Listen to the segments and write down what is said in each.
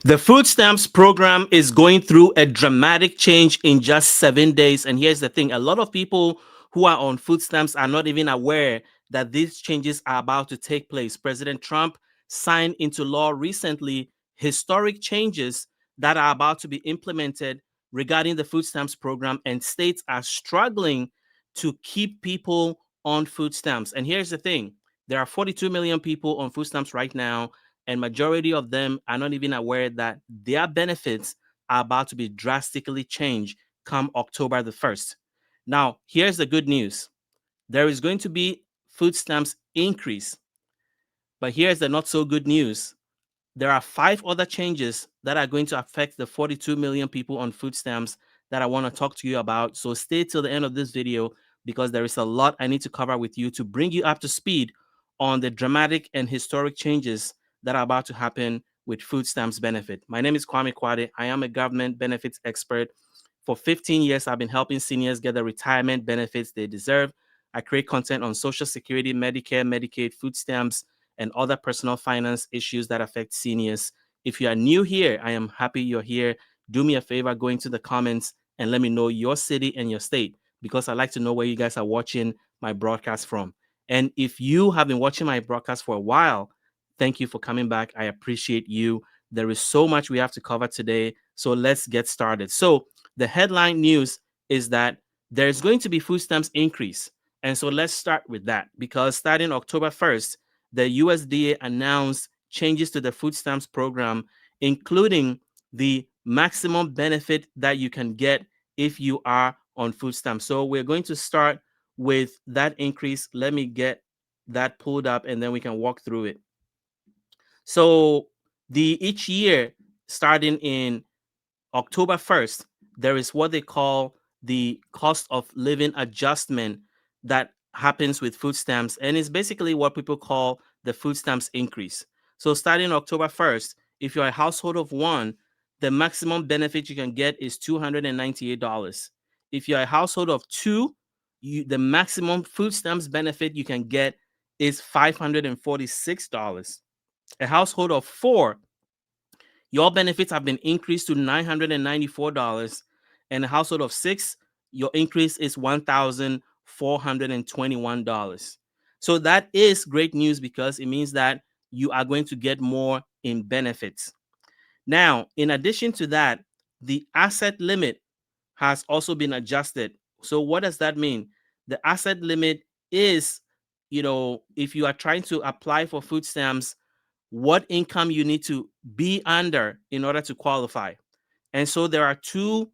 The food stamps program is going through a dramatic change in just 7 days. And here's the thing, a lot of people who are on food stamps are not even aware that these changes are about to take place. President Trump signed into law recently historic changes that are about to be implemented regarding the food stamps program, and states are struggling to keep people on food stamps. And here's the thing, there are 42 million people on food stamps right now, and majority of them are not even aware that their benefits are about to be drastically changed come October the 1st. Now, here's the good news. There is going to be food stamps increase, but here's the not so good news. There are 5 other changes that are going to affect the 42 million people on food stamps that I want to talk to you about. So stay till the end of this video because there is a lot I need to cover with you to bring you up to speed on the dramatic and historic changes that are about to happen with food stamps benefit. My name is Kwame Kwade. I am a government benefits expert. For 15 years, I've been helping seniors get the retirement benefits they deserve. I create content on Social Security, Medicare, Medicaid, food stamps, and other personal finance issues that affect seniors. If you are new here, I am happy you're here. Do me a favor, go into the comments and let me know your city and your state because I like to know where you guys are watching my broadcast from. And if you have been watching my broadcast for a while, thank you for coming back. I appreciate you. There is so much we have to cover today. So let's get started. So the headline news is that there's going to be food stamps increase. And so let's start with that because starting October 1st, the USDA announced changes to the food stamps program, including the maximum benefit that you can get if you are on food stamps. So we're going to start with that increase. Let me get that pulled up and then we can walk through it. So the each year starting in October 1st, there is what they call the cost of living adjustment that happens with food stamps. And it's basically what people call the food stamps increase. So starting October 1st, if you're a household of one, the maximum benefit you can get is $298. If you're a household of two, the maximum food stamps benefit you can get is $546. A household of four, your benefits have been increased to $994, and a household of six, your increase is $1,421. So that is great news because it means that you are going to get more in benefits. Now, in addition to that, the asset limit has also been adjusted. So what does that mean? The asset limit is, if you are trying to apply for food stamps, what income you need to be under in order to qualify. And so there are 2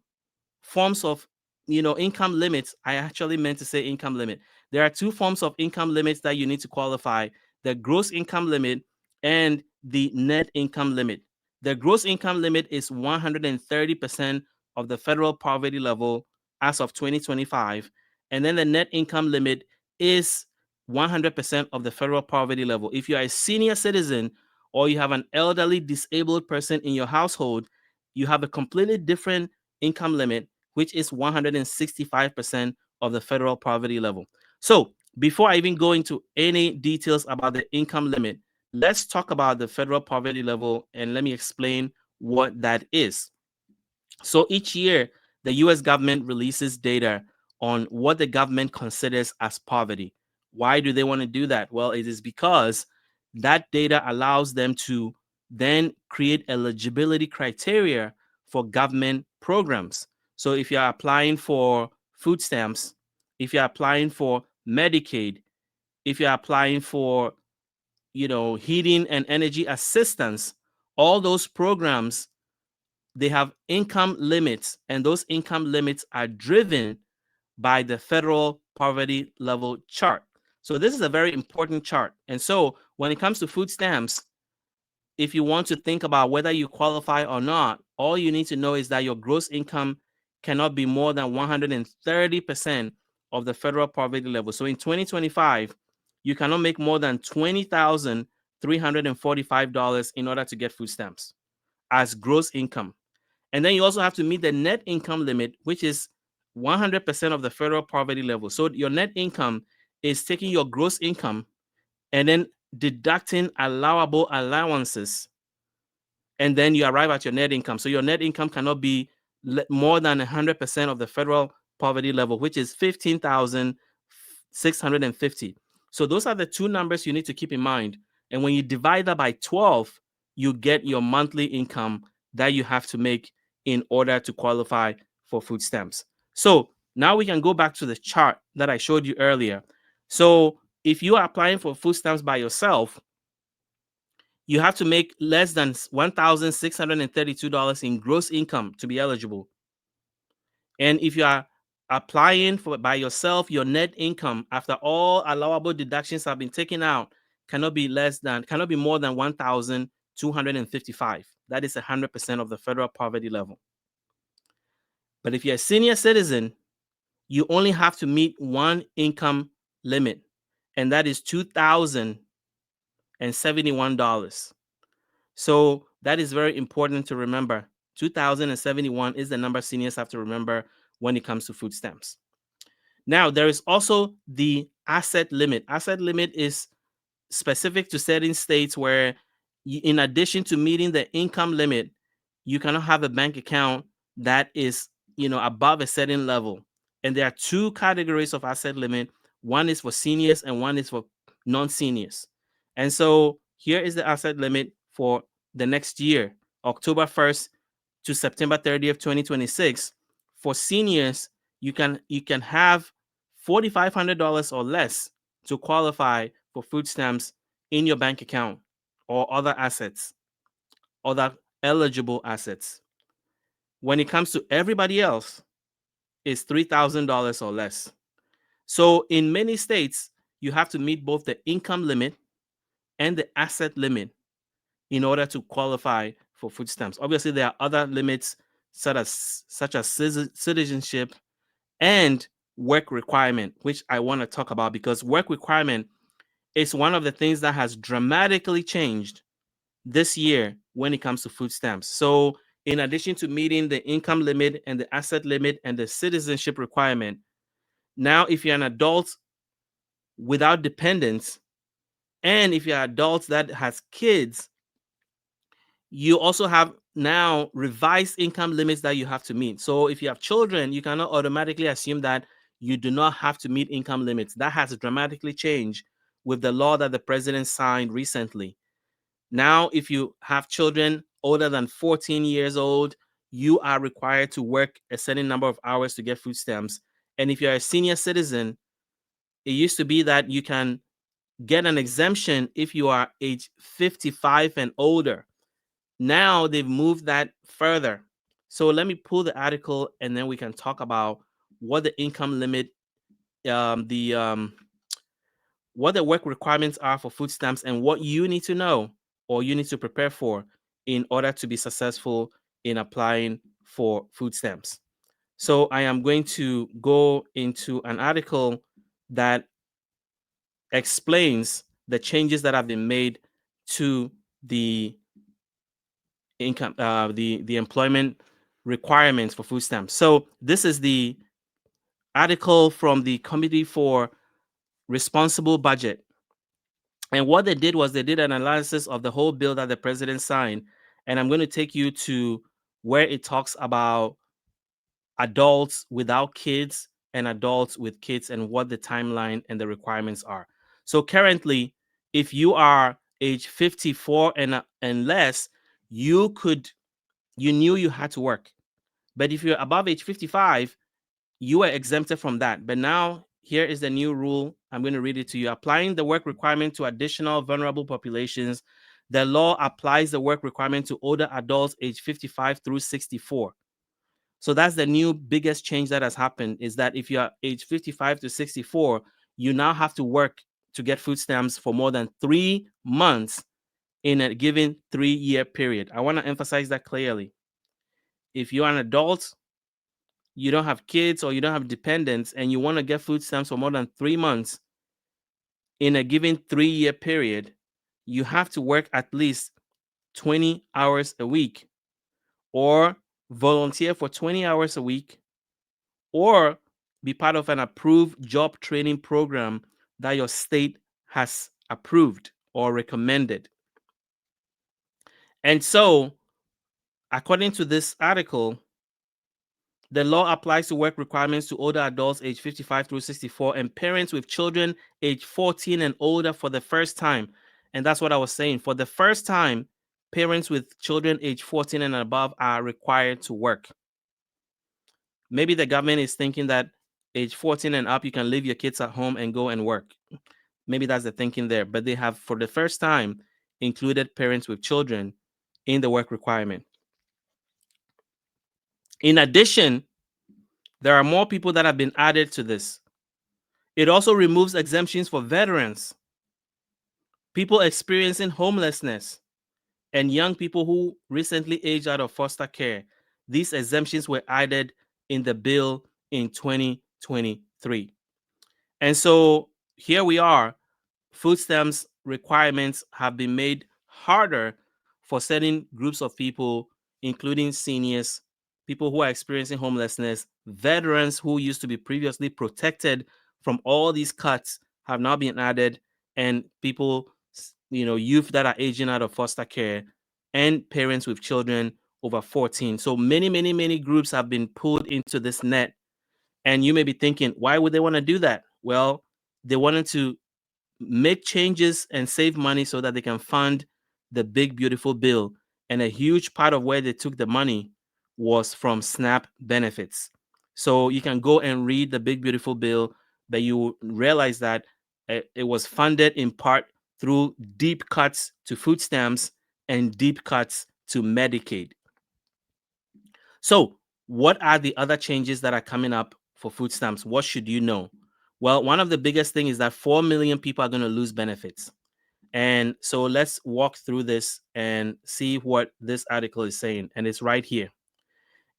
forms of, income limits. I actually meant to say income limit. There are 2 forms of income limits that you need to qualify: the gross income limit and the net income limit. The gross income limit is 130% of the federal poverty level as of 2025. And then the net income limit is 100% of the federal poverty level. If you are a senior citizen or you have an elderly disabled person in your household, you have a completely different income limit, which is 165% of the federal poverty level. So before I even go into any details about the income limit, let's talk about the federal poverty level and let me explain what that is. So each year, the US government releases data on what the government considers as poverty. Why do they want to do that? Well, it is because that data allows them to then create eligibility criteria for government programs. So if you're applying for food stamps, if you're applying for Medicaid, if you're applying for, heating and energy assistance, all those programs, they have income limits, and those income limits are driven by the federal poverty level chart. So this is a very important chart. And so when it comes to food stamps, if you want to think about whether you qualify or not, all you need to know is that your gross income cannot be more than 130% of the federal poverty level. So in 2025, you cannot make more than $20,345 in order to get food stamps as gross income. And then you also have to meet the net income limit, which is 100% of the federal poverty level. So your net income is taking your gross income and then deducting allowable allowances and then you arrive at your net income. So your net income cannot be more than 100% of the federal poverty level, which is 15,650. So those are the two numbers you need to keep in mind. And when you divide that by 12, you get your monthly income that you have to make in order to qualify for food stamps. So now we can go back to the chart that I showed you earlier. So if you are applying for food stamps by yourself, you have to make less than $1,632 in gross income to be eligible. And if you are applying for by yourself, your net income after all allowable deductions have been taken out cannot be more than 1,255. That is 100% of the federal poverty level. But if you're a senior citizen, you only have to meet one income limit, and that is $2,071. So that is very important to remember. 2,071 is the number seniors have to remember when it comes to food stamps. Now, there is also the asset limit. Asset limit is specific to certain states where, in addition to meeting the income limit, you cannot have a bank account that is, above a certain level. And there are two categories of asset limit. One is for seniors and one is for non-seniors. And so here is the asset limit for the next year, October 1st to September 30th, 2026. For seniors, you can have $4,500 or less to qualify for food stamps in your bank account or other assets, other eligible assets. When it comes to everybody else, it's $3,000 or less. So in many states, you have to meet both the income limit and the asset limit in order to qualify for food stamps. Obviously, there are other limits such as citizenship and work requirement, which I want to talk about, because work requirement is one of the things that has dramatically changed this year when it comes to food stamps. So in addition to meeting the income limit and the asset limit and the citizenship requirement, now if you're an adult without dependents, and if you're an adult that has kids, you also have now revised income limits that you have to meet. So if you have children, you cannot automatically assume that you do not have to meet income limits. That has dramatically changed with the law that the president signed recently. Now, if you have children older than 14 years old, you are required to work a certain number of hours to get food stamps. And if you're a senior citizen, it used to be that you can get an exemption if you are age 55 and older. Now they've moved that further. So let me pull the article and then we can talk about what the income limit, what the work requirements are for food stamps, and what you need to know or you need to prepare for in order to be successful in applying for food stamps. So I am going to go into an article that explains the changes that have been made to the income, the employment requirements for food stamps. So this is the article from the Committee for Responsible Budget. And what they did was they did an analysis of the whole bill that the president signed. And I'm going to take you to where it talks about adults without kids and adults with kids and what the timeline and the requirements are. So currently, if you are age 54 and less, you knew you had to work. But if you're above age 55, you are exempted from that. But now here is the new rule. I'm going to read it to you. Applying the work requirement to additional vulnerable populations, the law applies the work requirement to older adults age 55 through 64. So that's the new biggest change that has happened, is that if you are age 55 to 64, you now have to work to get food stamps for more than 3 months in a given 3-year period. I want to emphasize that clearly. If you're an adult, you don't have kids or you don't have dependents, and you want to get food stamps for more than 3 months in a given 3-year period, you have to work at least 20 hours a week, or volunteer for 20 hours a week, or be part of an approved job training program that your state has approved or recommended. And so According to this article, the law applies to work requirements to older adults aged 55 through 64 and parents with children aged 14 and older for the first time. And that's what I was saying. For the first time, parents with children aged 14 and above are required to work. Maybe the government is thinking that age 14 and up, you can leave your kids at home and go and work. Maybe that's the thinking there. But they have, for the first time, included parents with children in the work requirement. In addition, there are more people that have been added to this. It also removes exemptions for veterans, people experiencing homelessness, and young people who recently aged out of foster care. These exemptions were added in the bill in 2023. And so here we are. Food stamps requirements have been made harder for certain groups of people, including seniors, people who are experiencing homelessness, veterans who used to be previously protected from all these cuts have now been added, and people, youth that are aging out of foster care, and parents with children over 14. So many, many, many groups have been pulled into this net. And you may be thinking, why would they want to do that? Well, they wanted to make changes and save money so that they can fund the big, beautiful bill. And a huge part of where they took the money was from SNAP benefits. So you can go and read the big, beautiful bill, but you realize that it was funded in part through deep cuts to food stamps and deep cuts to Medicaid. So, what are the other changes that are coming up for food stamps? What should you know? Well, one of the biggest things is that 4 million people are going to lose benefits. And so let's walk through this and see what this article is saying. And it's right here.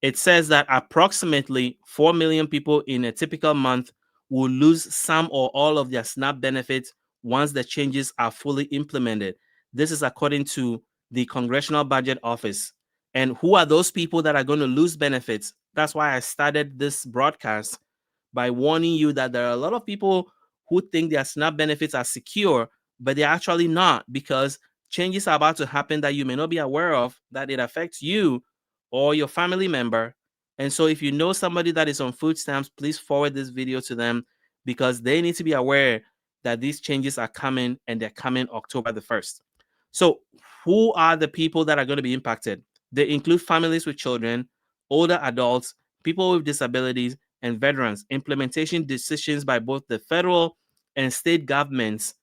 It says that approximately 4 million people in a typical month will lose some or all of their SNAP benefits once the changes are fully implemented. This is according to the Congressional Budget Office. And who are those people that are going to lose benefits? That's why I started this broadcast by warning you that there are a lot of people who think their SNAP benefits are secure, but they're actually not, because changes are about to happen that you may not be aware of, that it affects you or your family member. And so if you know somebody that is on food stamps, please forward this video to them, because they need to be aware that these changes are coming, and they're coming October the 1st. So who are the people that are going to be impacted? They include families with children, older adults, people with disabilities, and veterans. Implementation decisions by both the federal and state governments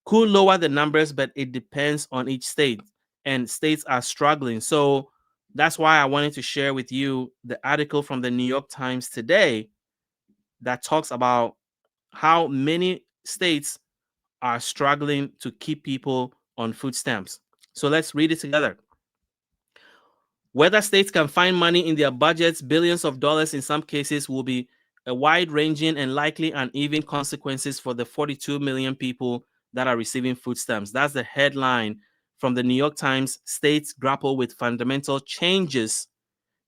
could lower the numbers, but it depends on each state, and states are struggling. So that's why I wanted to share with you the article from the New York Times today that talks about how many states are struggling to keep people on food stamps. So let's read it together. Whether states can find money in their budgets, billions of dollars in some cases, will be a wide-ranging and likely uneven consequences for the 42 million people that are receiving food stamps. That's the headline from the New York Times. States grapple with fundamental changes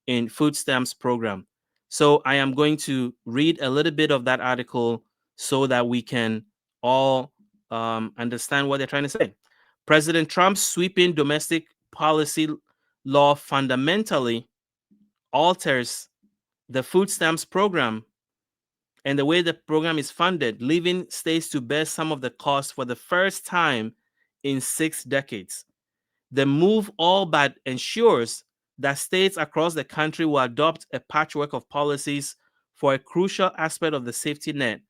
in food stamps program. So I am going to read a little bit of that article so that we can all understand what they're trying to say. President Trump's sweeping domestic policy law fundamentally alters the food stamps program and the way the program is funded, leaving states to bear some of the costs for the first time in 6 decades. The move all but ensures that states across the country will adopt a patchwork of policies for a crucial aspect of the safety net.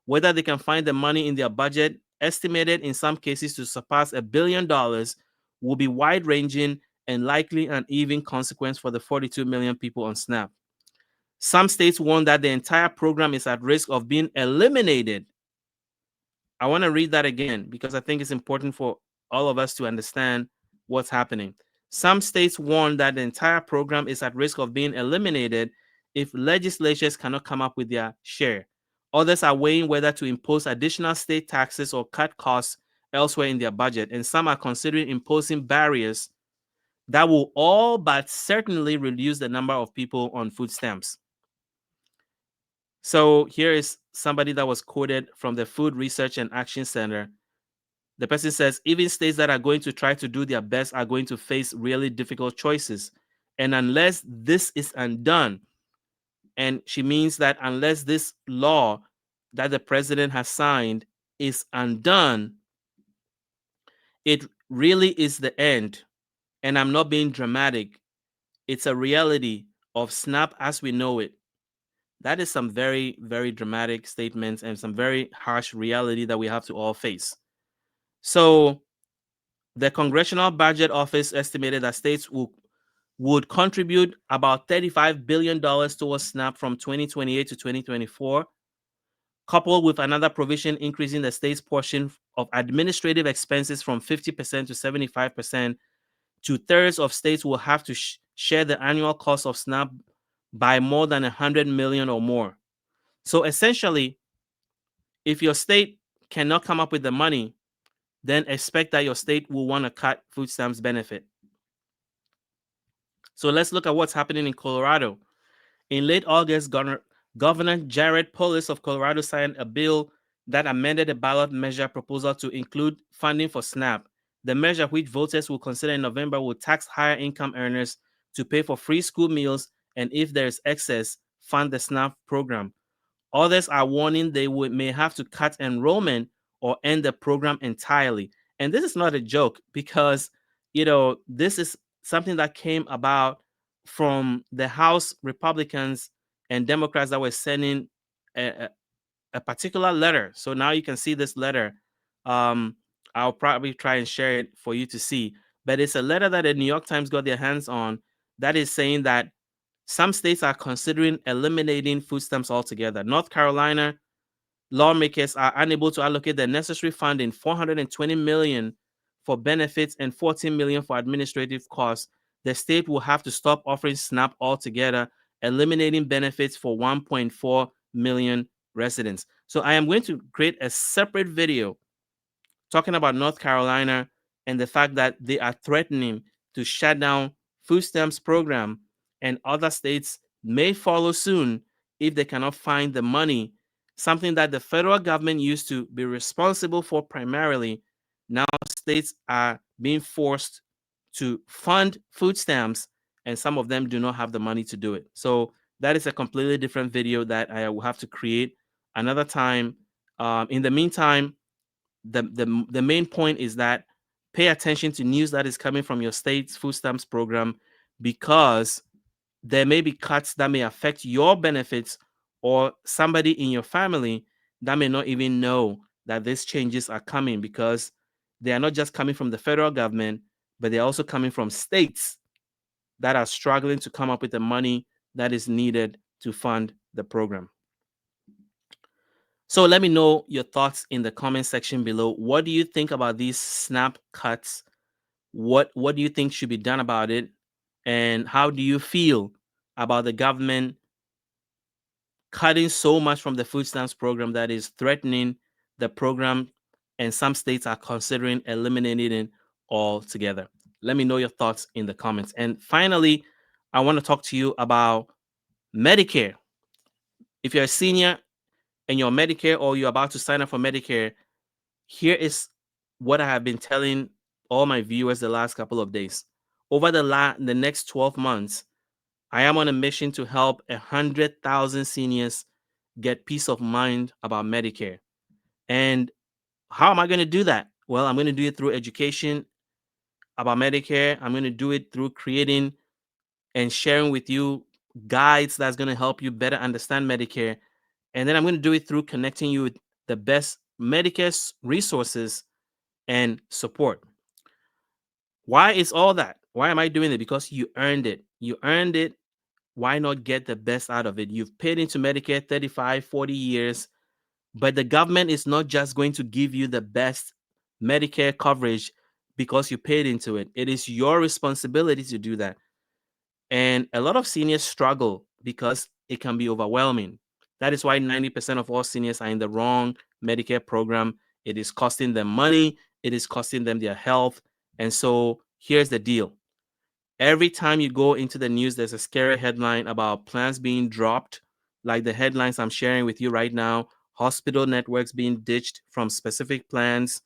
Whether they can find the money in their budget, estimated in some cases to surpass $1 billion, will be wide-ranging and likely an uneven consequence for the 42 million people on SNAP. Some states warn that the entire program is at risk of being eliminated. I want to read that again because I think it's important for all of us to understand what's happening. Some states warn that the entire program is at risk of being eliminated if legislatures cannot come up with their share. Others are weighing whether to impose additional state taxes or cut costs elsewhere in their budget, and some are considering imposing barriers that will all but certainly reduce the number of people on food stamps. So here is somebody that was quoted from the Food Research and Action Center. The person says, even states that are going to try to do their best are going to face really difficult choices. And unless this is undone, and she means that unless this law that the president has signed is undone, it really is the end. And I'm not being dramatic. It's a reality of SNAP as we know it. That is some very, very dramatic statements and some very harsh reality that we have to all face. So the Congressional Budget Office estimated that states would contribute about $35 billion towards SNAP from 2028 to 2024, coupled with another provision increasing the state's portion of administrative expenses from 50% to 75%. Two-thirds of states will have to share the annual cost of SNAP by more than 100 million or more. So essentially, if your state cannot come up with the money, then expect that your state will want to cut food stamps benefit. So let's look at what's happening in Colorado. In late August, Governor Jared Polis of Colorado signed a bill that amended the ballot measure proposal to include funding for SNAP. The measure, which voters will consider in November, will tax higher income earners to pay for free school meals, and if there is excess, fund the SNAP program. Others are warning they may have to cut enrollment or end the program entirely. And this is not a joke because, this is something that came about from the House Republicans and Democrats that were sending a, a particular letter. So now you can see this letter. I'll probably try and share it for you to see. But it's a letter that the New York Times got their hands on that is saying that some states are considering eliminating food stamps altogether. North Carolina lawmakers are unable to allocate the necessary funding, $420 million for benefits and $14 million for administrative costs. The state will have to stop offering SNAP altogether, eliminating benefits for 1.4 million residents. So I am going to create a separate video talking about North Carolina and the fact that they are threatening to shut down food stamps program, and other states may follow soon if they cannot find the money, something that the federal government used to be responsible for primarily. Now states are being forced to fund food stamps, and some of them do not have the money to do it. So that is a completely different video that I will have to create another time. In the meantime, the main point is that pay attention to news that is coming from your state's food stamps program, because there may be cuts that may affect your benefits or somebody in your family that may not even know that these changes are coming, because they are not just coming from the federal government, but they're also coming from states that are struggling to come up with the money that is needed to fund the program. So let me know your thoughts in the comment section below. What do you think about these SNAP cuts? What do you think should be done about it? And how do you feel about the government cutting so much from the food stamps program that is threatening the program, and some states are considering eliminating it altogether? Let me know your thoughts in the comments. And finally, I want to talk to you about Medicare. If you're a senior and you're Medicare, or you're about to sign up for Medicare, here is what I have been telling all my viewers the last couple of days. Over the next 12 months, I am on a mission to help 100,000 seniors get peace of mind about Medicare. And how am I going to do that? Well, I'm going to do it through education about Medicare. I'm going to do it through creating and sharing with you guides that's going to help you better understand Medicare. And then I'm going to do it through connecting you with the best Medicare resources and support. Why is all that? Why am I doing it? Because you earned it. You earned it. Why not get the best out of it? You've paid into Medicare 35, 40 years, but the government is not just going to give you the best Medicare coverage because you paid into it. It is your responsibility to do that. And a lot of seniors struggle because it can be overwhelming. That is why 90% of all seniors are in the wrong Medicare program. It is costing them money. It is costing them their health. And so here's the deal. Every time you go into the news, there's a scary headline about plans being dropped, like the headlines I'm sharing with you right now. Hospital networks being ditched from specific plans.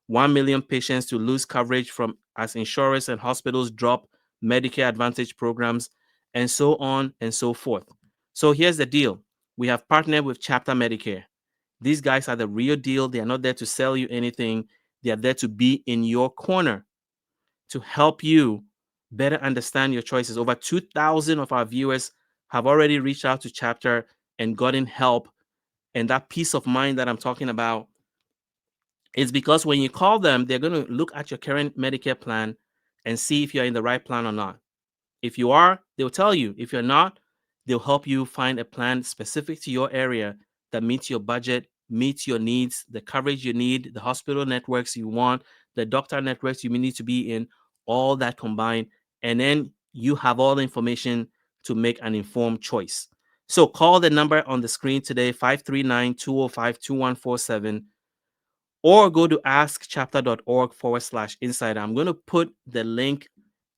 1 million patients to lose coverage from as insurers and hospitals drop Medicare Advantage programs, and so on and so forth. So here's the deal. We have partnered with Chapter Medicare. These guys are the real deal. They are not there to sell you anything. They are there to be in your corner to help you better understand your choices. Over 2,000 of our viewers have already reached out to Chapter and gotten help. And that peace of mind that I'm talking about is because when you call them, they're going to look at your current Medicare plan and see if you're in the right plan or not. If you are, they'll tell you. If you're not, they'll help you find a plan specific to your area that meets your budget, meets your needs, the coverage you need, the hospital networks you want, the doctor networks you need to be in, all that combined. And then you have all the information to make an informed choice. So call the number on the screen today, 539-205-2147, or go to askchapter.org/insider. I'm going to put the link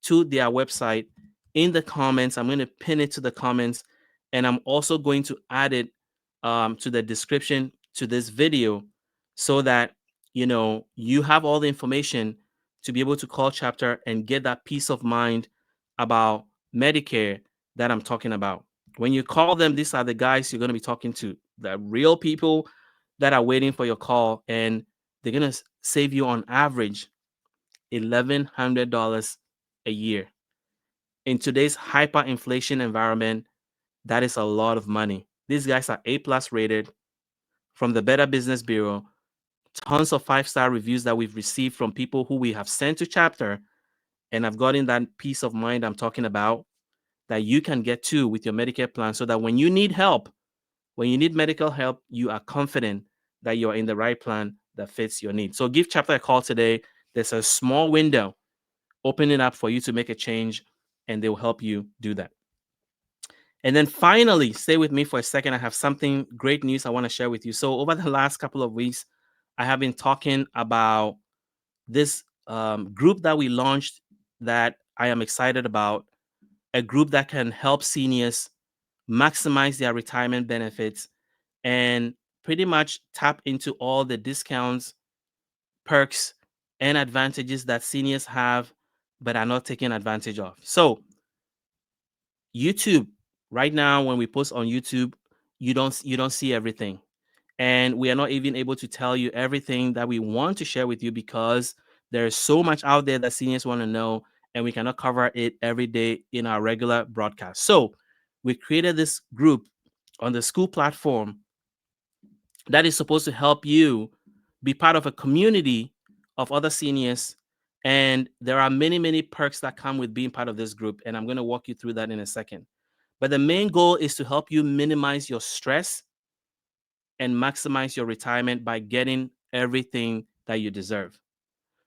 to their website in the comments. I'm going to pin it to the comments, and I'm also going to add it to the description to this video so that you have all the information to be able to call Chapter and get that peace of mind about Medicare that I'm talking about. When you call them, these are the guys you're going to be talking to, the real people that are waiting for your call, and they're going to save you on average $1,100 a year. In today's hyperinflation environment, that is a lot of money. These guys are A+ rated from the Better Business Bureau. Tons of 5-star reviews that we've received from people who we have sent to Chapter, and I've gotten that peace of mind I'm talking about that you can get to with your Medicare plan, so that when you need help, when you need medical help, you are confident that you're in the right plan that fits your needs. So give Chapter a call today. There's a small window. Open it up for you to make a change, and they will help you do that. And then finally, stay with me for a second. I have something great news I want to share with you. So over the last couple of weeks, I have been talking about this group that we launched that I am excited about, a group that can help seniors maximize their retirement benefits and pretty much tap into all the discounts, perks, and advantages that seniors have but are not taking advantage of. So YouTube, right now, when we post on YouTube, you don't see everything. And we are not even able to tell you everything that we want to share with you because there's so much out there that seniors want to know, and we cannot cover it every day in our regular broadcast. So we created this group on the school platform that is supposed to help you be part of a community of other seniors. And there are many, many perks that come with being part of this group. And I'm going to walk you through that in a second. But the main goal is to help you minimize your stress and maximize your retirement by getting everything that you deserve.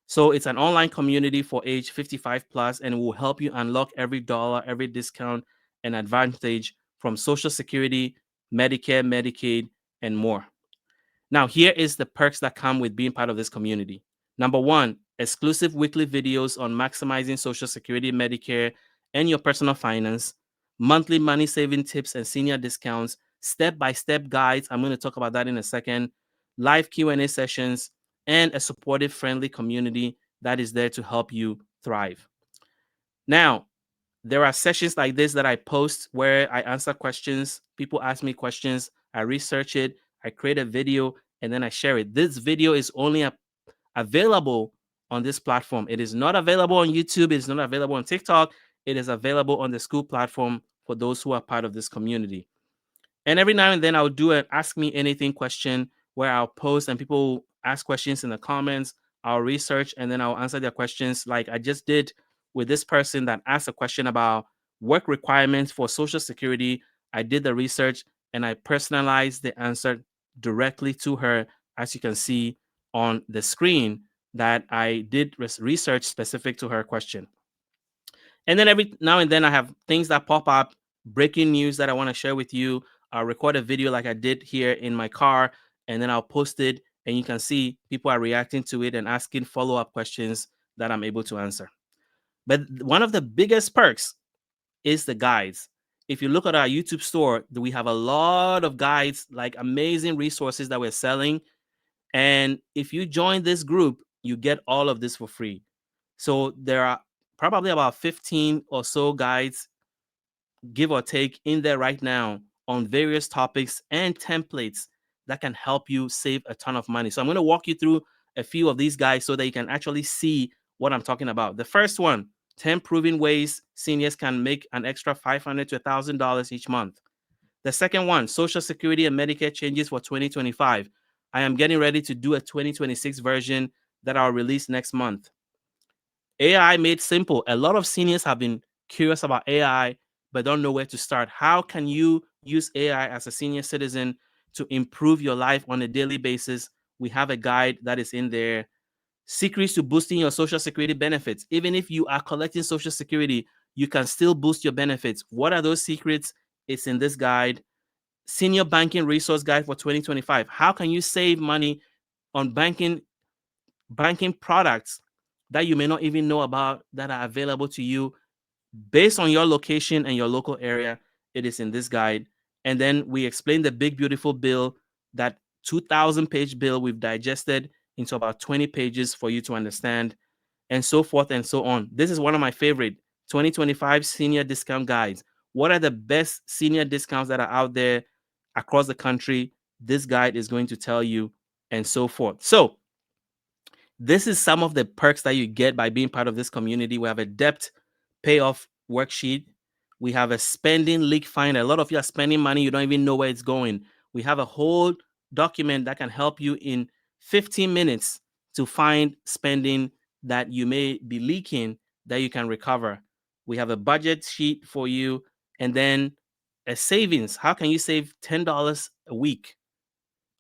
So it's an online community for age 55 plus, and it will help you unlock every dollar, every discount and advantage from Social Security, Medicare, Medicaid, and more. Now, here is the perks that come with being part of this community. Number one, exclusive weekly videos on maximizing Social Security, Medicare, and your personal finance, monthly money saving tips and senior discounts, step-by-step guides. I'm going to talk about that in a second. Live Q&A sessions, and a supportive, friendly community that is there to help you thrive. Now, there are sessions like this that I post where I answer questions. People ask me questions. I research it. I create a video, and then I share it. This video is only available on this platform. It is not available on YouTube. It is not available on TikTok. It is available on the school platform for those who are part of this community. And every now and then I'll do an Ask Me Anything question where I'll post and people ask questions in the comments. I'll research and then I'll answer their questions, like I just did with this person that asked a question about work requirements for Social Security. I did the research and I personalized the answer directly to her, as you can see on the screen, that I did research specific to her question. And then every now and then I have things that pop up, breaking news that I want to share with you. I'll record a video like I did here in my car, and then I'll post it, and you can see people are reacting to it and asking follow-up questions that I'm able to answer. But one of the biggest perks is the guides. If you look at our YouTube store, we have a lot of guides, like amazing resources that we're selling. And if you join this group, you get all of this for free. So there are probably about 15 or so guides, give or take, in there right now on various topics and templates that can help you save a ton of money. So I'm going to walk you through a few of these guys so that you can actually see what I'm talking about. The first one, 10 proven ways seniors can make an extra $500 to $1,000 each month. The second one, Social Security and Medicare changes for 2025. I am getting ready to do a 2026 version that I'll release next month. AI made simple. A lot of seniors have been curious about AI, but don't know where to start. How can you use AI as a senior citizen to improve your life on a daily basis? We have a guide that is in there. Secrets to boosting your Social Security benefits. Even if you are collecting Social Security, you can still boost your benefits. What are those secrets? It's in this guide. Senior Banking Resource Guide for 2025. How can you save money on banking products that you may not even know about that are available to you based on your location and your local area? It is in this guide. And then we explain the big beautiful bill, that 2,000-page bill we've digested into about 20 pages for you to understand, and so forth and so on. This is one of my favorite 2025 senior discount guides. What are the best senior discounts that are out there across the country? This guide is going to tell you, and so forth. So this is some of the perks that you get by being part of this community. We have a debt payoff worksheet. We have a spending leak finder. A lot of you are spending money, you don't even know where it's going. We have a whole document that can help you in 15 minutes to find spending that you may be leaking that you can recover. We have a budget sheet for you, and then a savings. How can you save $10 a week?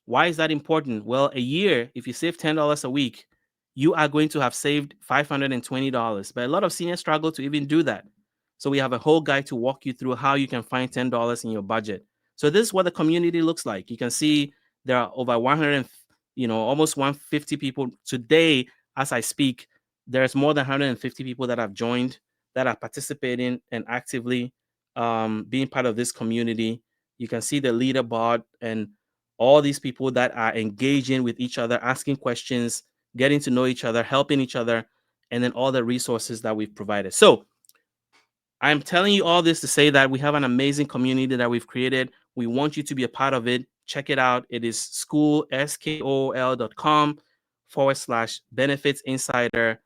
Why is that important? Well, a year, if you save $10 a week, you are going to have saved $520. But a lot of seniors struggle to even do that. So we have a whole guide to walk you through how you can find $10 in your budget. So this is what the community looks like. You can see there are over 100, almost 150 people today as I speak. There's more than 150 people that have joined, that are participating and actively being part of this community. You can see the leaderboard and all these people that are engaging with each other, asking questions, getting to know each other, helping each other, and then all the resources that we've provided. So I'm telling you all this to say that we have an amazing community that we've created. We want you to be a part of it. Check it out. It is school.com/benefits insider.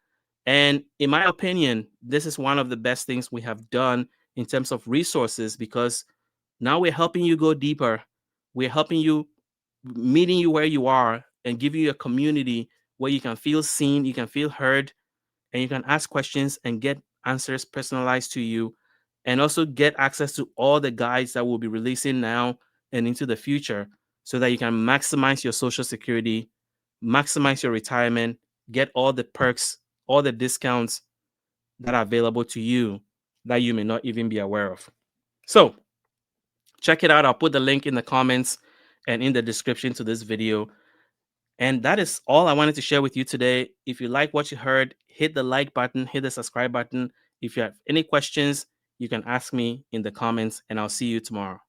And in my opinion, this is one of the best things we have done in terms of resources, because now we're helping you go deeper. We're helping you, meeting you where you are, and giving you a community where you can feel seen, you can feel heard, and you can ask questions and get answers personalized to you, and also get access to all the guides that we'll be releasing now and into the future, so that you can maximize your Social Security, maximize your retirement, get all the perks, all the discounts that are available to you that you may not even be aware of. So check it out. I'll put the link in the comments and in the description to this video. And that is all I wanted to share with you today. If you like what you heard, hit the like button, hit the subscribe button. If you have any questions, you can ask me in the comments, and I'll see you tomorrow.